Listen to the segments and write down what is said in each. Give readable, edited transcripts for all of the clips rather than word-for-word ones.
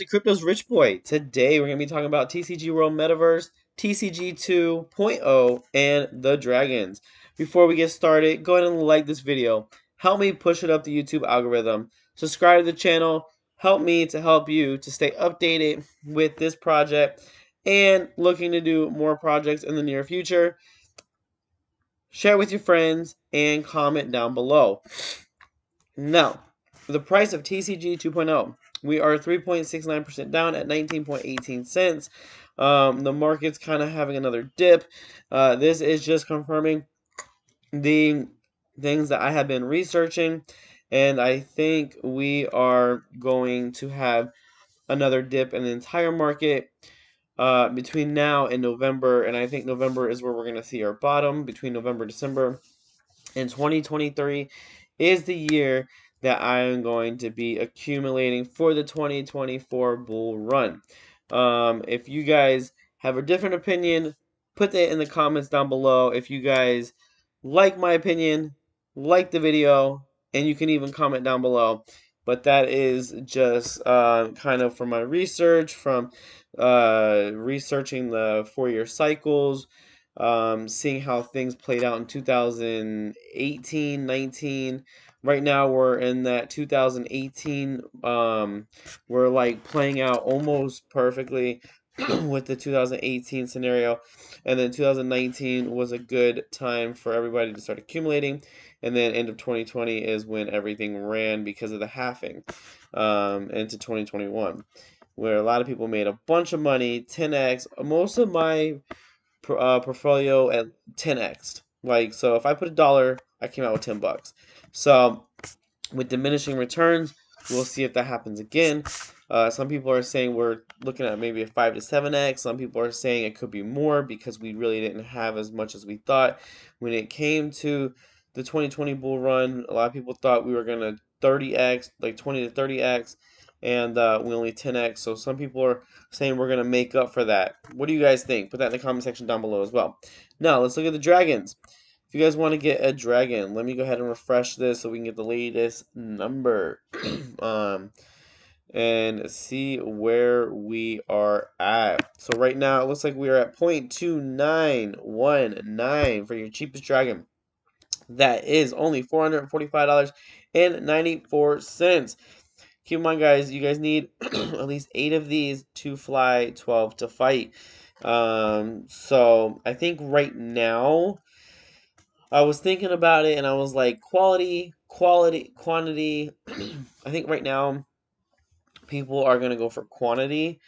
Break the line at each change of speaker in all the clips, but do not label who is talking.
to Crypto's Rich Boy. Today we're going to be talking about TCG World Metaverse, TCG 2.0, and the Dragons. Before we get started, go ahead and like this video. Help me push it up the YouTube algorithm. Subscribe to the channel. Help me to help you to stay updated with this project and looking to do more projects in the near future. Share with your friends and comment down below. Now, for the price of TCG 2.0, we are 3.69% down at 19.18 cents. The market's kind of having another dip. This is just confirming the things that I have been researching, and I think we are going to have another dip in the entire market between now and November, and I think November is where we're going to see our bottom between November and December. And 2023 is the year that I am going to be accumulating for the 2024 bull run. If you guys have a different opinion, put that in the comments down below. If you guys like my opinion, like the video, and you can even comment down below. But that is just kind of from my research, from researching the 4-year cycles, seeing how things played out in 2018, 19. Right now, we're in that 2018. We're like playing out almost perfectly with the 2018 scenario. And then 2019 was a good time for everybody to start accumulating. And then end of 2020 is when everything ran because of the halving into 2021, where a lot of people made a bunch of money, 10x. Most of my portfolio at 10x. Like, so if I put $1, I came out with $10. So with diminishing returns, we'll see if that happens again. Some people are saying we're looking at maybe a 5 to 7x. Some people are saying it could be more because we really didn't have as much as we thought. When it came to the 2020 bull run, a lot of people thought we were going to 30x, like 20 to 30x, and we only 10x. So some people are saying we're going to make up for that. What do you guys think? Put that in the comment section down below as well. Now, let's look at the dragons. If you guys want to get a dragon, let me go ahead and refresh this so we can get the latest number and see where we are at. So right now, it looks like we are at 0.2919 for your cheapest dragon. That is only $445.94. Keep in mind, guys, you guys need at least 8 of these to fly 12 to fight. So I think right now, I was thinking about it and I was like, quality, quantity. I think right now people are going to go for quantity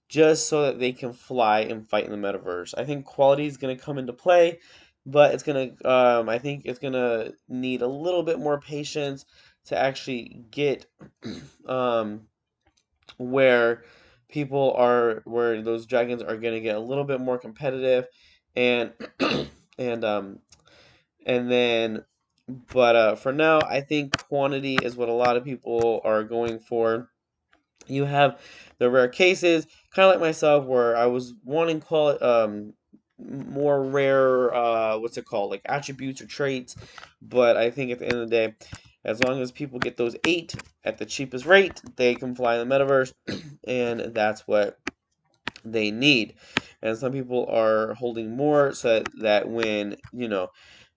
just so that they can fly and fight in the metaverse. I think quality is going to come into play, but it's going to, I think it's going to need a little bit more patience to actually get um, where where those dragons are going to get a little bit more competitive and, and, and then, but for now, I think quantity is what a lot of people are going for. You have the rare cases, kind of like myself, where I was wanting more rare, what's it called, like attributes or traits. But I think at the end of the day, as long as people get those 8 at the cheapest rate, they can fly in the metaverse, and that's what they need. And some people are holding more so that when,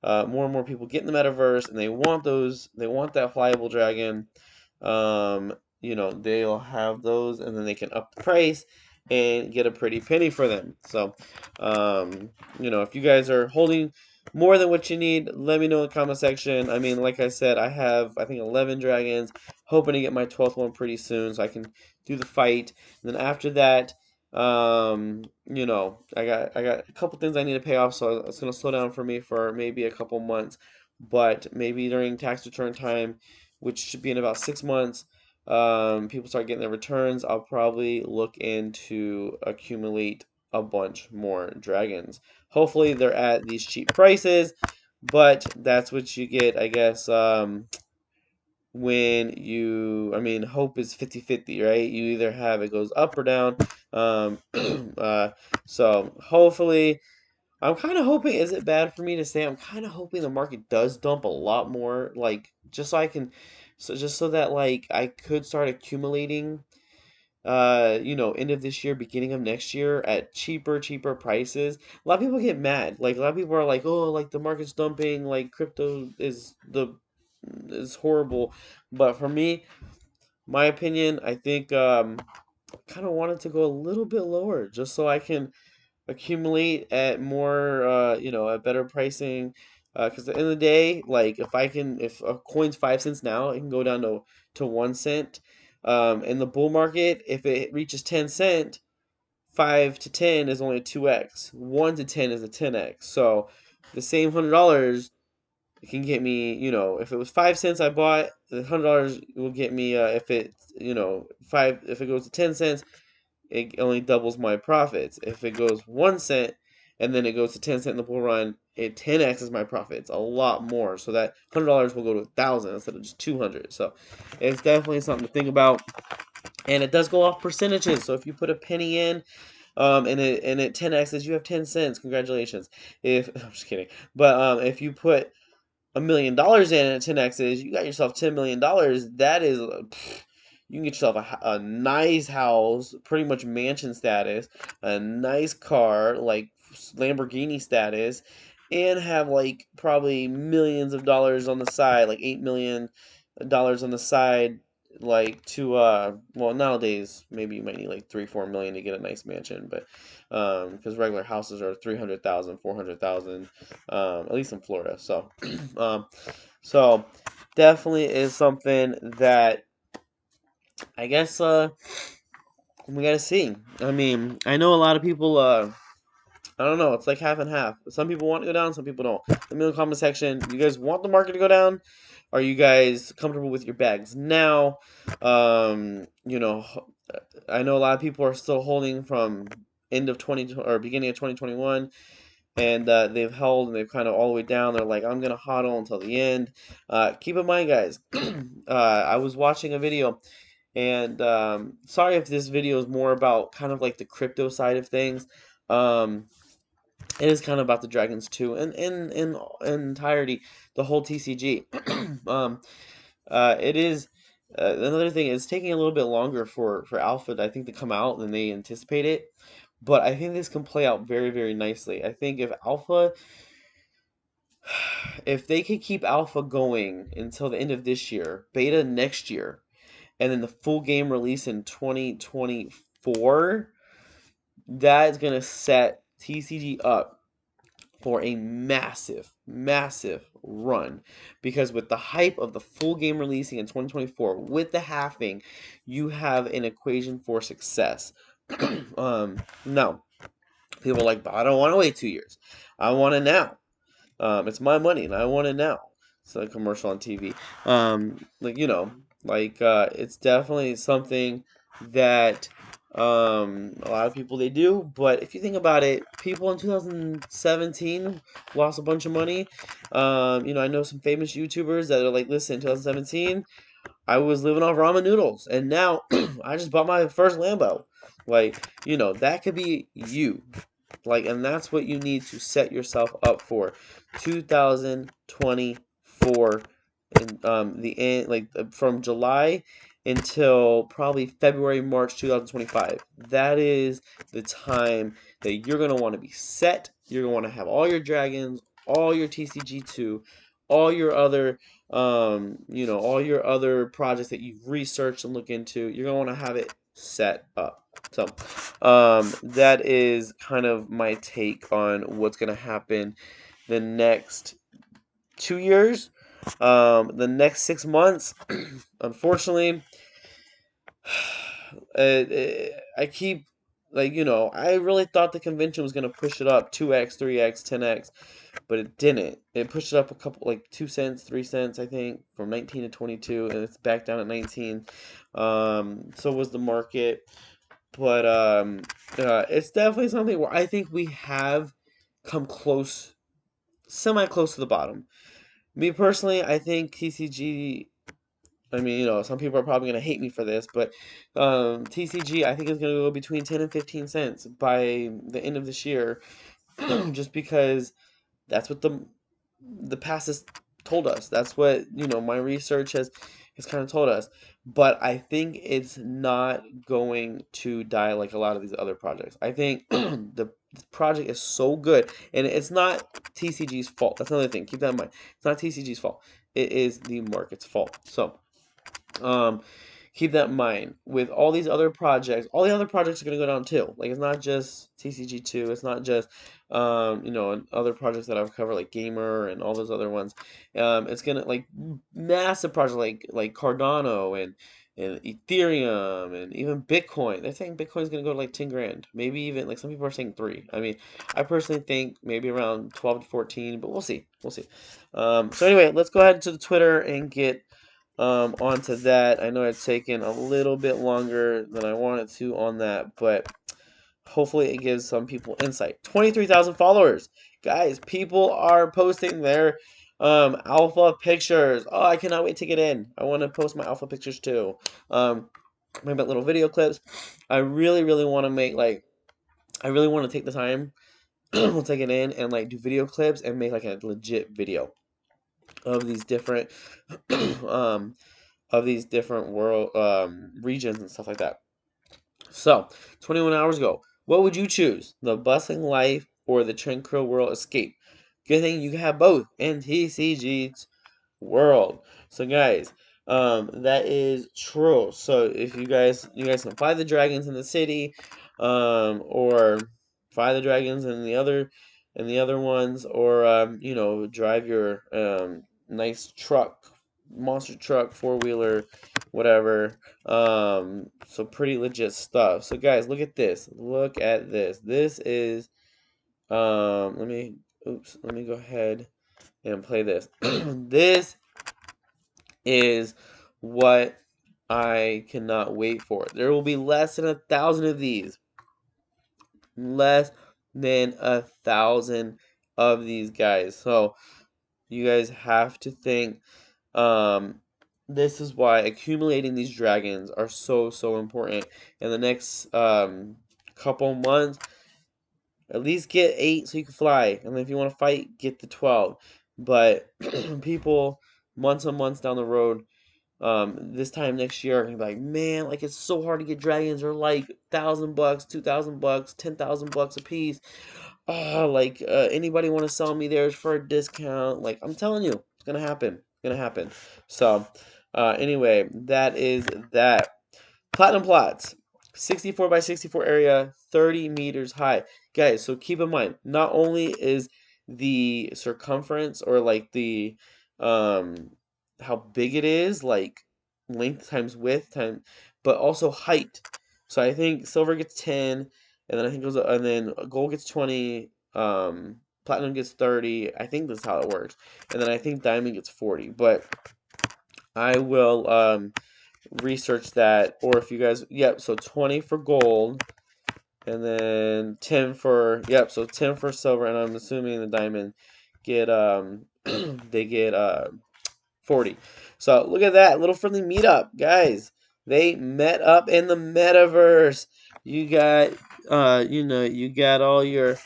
more and more people get in the metaverse and they want that flyable dragon, they'll have those and then they can up the price and get a pretty penny for them. So, if you guys are holding more than what you need, let me know in the comment section. I mean, like I said, I have, I think, 11 dragons, hoping to get my 12th one pretty soon so I can do the fight. And then after that, I got a couple things I need to pay off, so it's gonna slow down for me for maybe a couple months. But maybe during tax return time, which should be in about 6 months, people start getting their returns. I'll probably look into accumulate a bunch more dragons. Hopefully they're at these cheap prices, but that's what you get, I guess. I mean, hope is 50-50, right? You either have it goes up or down. Um, so hopefully, I'm kind of hoping, is it bad for me to say, I'm kind of hoping the market does dump a lot more, like, just so I can, so just so that, like, I could start accumulating end of this year, beginning of next year at cheaper prices, a lot of people get mad. Like a lot of people are like, oh, like the market's dumping, like crypto is horrible. But for me, my opinion, I think kind of wanted to go a little bit lower just so I can accumulate at more, at better pricing. Because at the end of the day, like if a coin's 5 cents now, it can go down to 1 cent. In the bull market, if it reaches 10 cent, 5 to 10 is only a 2x. 1 to 10 is a 10x. So the same $100 it can get me, if it was 5 cents I bought, the $100 will get me, if it, if it goes to 10 cents, it only doubles my profits. If it goes 1 cent and then it goes to 10 cent in the bull run, it 10x's my profits a lot more. So that $100 will go to 1,000 instead of just 200. So it's definitely something to think about. And it does go off percentages. So if you put a penny in, and it 10x's, you have 10 cents. Congratulations. If I'm just kidding, but if you put $1 million in at 10x's, you got yourself $10 million. That is, you can get yourself a nice house, pretty much mansion status, a nice car, like Lamborghini status, and have like probably millions of dollars on the side, like $8 million on the side, like to well, nowadays maybe you might need like 3-4 million to get a nice mansion, but because regular houses are 300,000, 400,000, at least in Florida. So um so definitely is something that I guess we gotta see. I mean, I know a lot of people I don't know, it's like half and half. Some people want to go down, some people don't. Let me know in the comment section. You guys want the market to go down? Are you guys comfortable with your bags now? I know a lot of people are still holding from end of 20 or beginning of 2021, and they've held and they've kind of all the way down. They're like, I'm gonna hodl until the end. Keep in mind, guys. I was watching a video, and sorry if this video is more about kind of like the crypto side of things. Um, it is kind of about the dragons too, and in entirety, the whole TCG. um, it is. Another thing is taking a little bit longer for Alpha, I think, to come out than they anticipated. But I think this can play out very nicely. I think if they could keep Alpha going until the end of this year, Beta next year, and then the full game release in 2024, that is going to set TCG up for a massive run. Because with the hype of the full game releasing in 2024, with the halving, you have an equation for success. No, people are like, but I don't want to wait 2 years. I want it now. It's my money and I want it now. It's a commercial on TV. It's definitely something that a lot of people they do. But if you think about it, people in 2017 lost a bunch of money. I know some famous YouTubers that are like, listen, 2017, I was living off ramen noodles, and now I just bought my first Lambo. That could be you. And that's what you need to set yourself up for 2024, and the end, from July until probably February, March 2025. That is the time that you're going to want to be set. You're going to want to have all your dragons, all your TCG2, all your other all your other projects that you've researched and look into. You're going to want to have it set up. So, that is kind of my take on what's going to happen the next 2 years. The next 6 months, unfortunately, I keep, I really thought the convention was going to push it up 2x, 3x, 10x, but it didn't. It pushed it up a couple, like 2 cents, 3 cents, I think, from 19 to 22, and it's back down at 19. So was the market. But it's definitely something where I think we have come close, semi close to the bottom. Me personally, I think TCG. I mean, some people are probably gonna hate me for this, but TCG I think is gonna go between 10 and 15 cents by the end of this year, just because that's what the past has told us. That's what my research has It's kind of told us, but I think it's not going to die like a lot of these other projects. I think the project is so good, and it's not TCG's fault. That's another thing. Keep that in mind. It's not TCG's fault. It is the market's fault. So, um, keep that in mind. With all the other projects are gonna go down too. Like it's not just TCG2. It's not just and other projects that I've covered like Gamer and all those other ones. It's gonna like massive projects like Cardano and Ethereum and even Bitcoin. They're saying Bitcoin's gonna go to like 10 grand. Maybe even like some people are saying three. I mean, I personally think maybe around 12 to 14, but we'll see. We'll see. So anyway, let's go ahead to the Twitter and get onto that. I know it's taken a little bit longer than I wanted to on that, but hopefully it gives some people insight. 23,000 followers. Guys, people are posting their alpha pictures. Oh, I cannot wait to get in. I want to post my alpha pictures too. Maybe little video clips. I really, really want to I really want to take the time. We'll take it in and like do video clips and make like a legit video of these different um world regions and stuff like that. So, 21 hours ago, what would you choose? The bustling life or the tranquil world escape? Good thing you have both in TCG's world. So guys, that is true. So if you guys can fly the dragons in the city, or fly the dragons in the other ones, or drive your nice truck, monster truck, four-wheeler, whatever. So pretty legit stuff. So guys, look at this. Look at this. This is let me go ahead and play this. This is what I cannot wait for. There will be less than 1,000 of these. Less than 1,000 of these guys. So you guys have to think. Um, this is why accumulating these dragons are so important. In the next couple months, at least get 8 so you can fly. And then if you want to fight, get the 12. But people months and months down the road, this time next year, are gonna be like, man, like it's so hard to get dragons. They're like $1,000, $2,000, $10,000 a piece. Oh, like anybody want to sell me theirs for a discount? Like I'm telling you, it's gonna happen. It's gonna happen. So, anyway, that is that. Platinum plots, 64 by 64 area, 30 meters high. Guys, so keep in mind, not only is the circumference or like the um how big it is, like length times width time, but also height. So I think silver gets 10, and then I think it goes, and then gold gets 20, platinum gets 30. I think that's how it works. And then I think diamond gets 40. But I will research that, or if you guys, yep, so 20 for gold, and then 10 for, yep, so 10 for silver, and I'm assuming the diamond get they get 40. So look at that little friendly meetup, guys. They met up in the metaverse. You got you got all your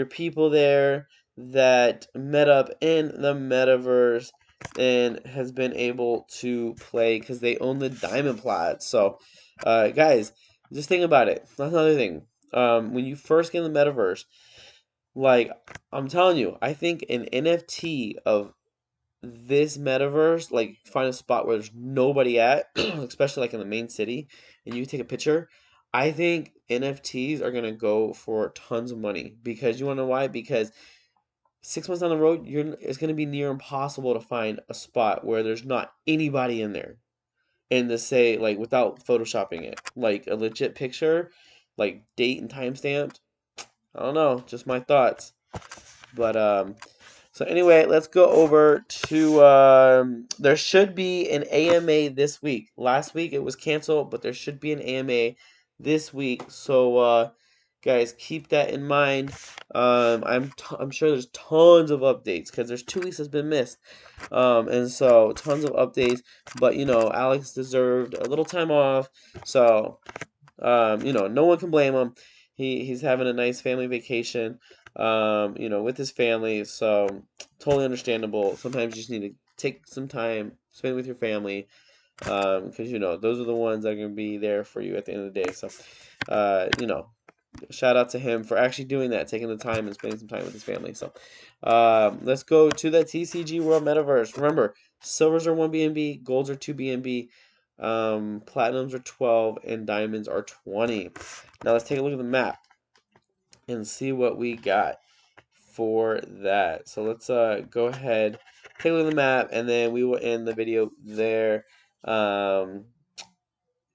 people there that met up in the metaverse and has been able to play because they own the diamond plots. So guys, just think about it. That's another thing. When you first get in the metaverse, like I'm telling you, I think an NFT of this metaverse, like find a spot where there's nobody at, especially like in the main city, and you take a picture. I think NFTs are gonna go for tons of money because you wanna know why? Because 6 months down the road, it's gonna be near impossible to find a spot where there's not anybody in there. And to say like without photoshopping it, like a legit picture, like date and time stamped. I don't know, just my thoughts. But so anyway, let's go over to there should be an AMA this week. Last week it was canceled, but there should be an AMA this week. So guys, keep that in mind. I'm sure there's tons of updates because there's 2 weeks that's been missed. And so tons of updates, but Alex deserved a little time off. So no one can blame him. He's having a nice family vacation, with his family. So totally understandable. Sometimes you just need to take some time, spend with your family. because those are the ones that are gonna be there for you at the end of the day. So, shout out to him for actually doing that, taking the time and spending some time with his family. So, let's go to the TCG World Metaverse. Remember, silvers are 1 BNB, golds are 2 BNB, platinums are 12, and diamonds are 20. Now let's take a look at the map and see what we got for that. So let's go ahead, take a look at the map, and then we will end the video there.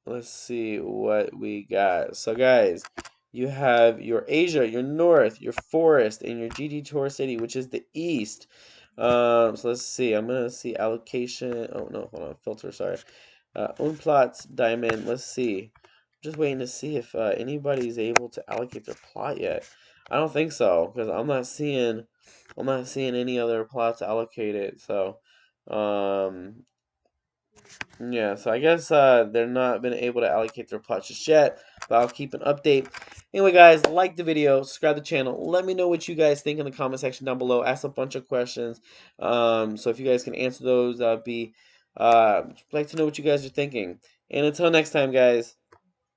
Let's see what we got. So guys, you have your Asia, your North, your Forest, and your GT Tour City, which is the East. So let's see. I'm gonna see allocation. Oh no, hold on, filter. Sorry. Own plots, diamond. Let's see. Just waiting to see if anybody's able to allocate their plot yet. I don't think so because I'm not seeing any other plots allocated. So, yeah, so I guess they're not been able to allocate their plots just yet, but I'll keep an update. Anyway, guys, like the video, subscribe to the channel. Let me know what you guys think in the comment section down below. Ask a bunch of questions. So if you guys can answer those, I'd be like to know what you guys are thinking. And until next time, guys.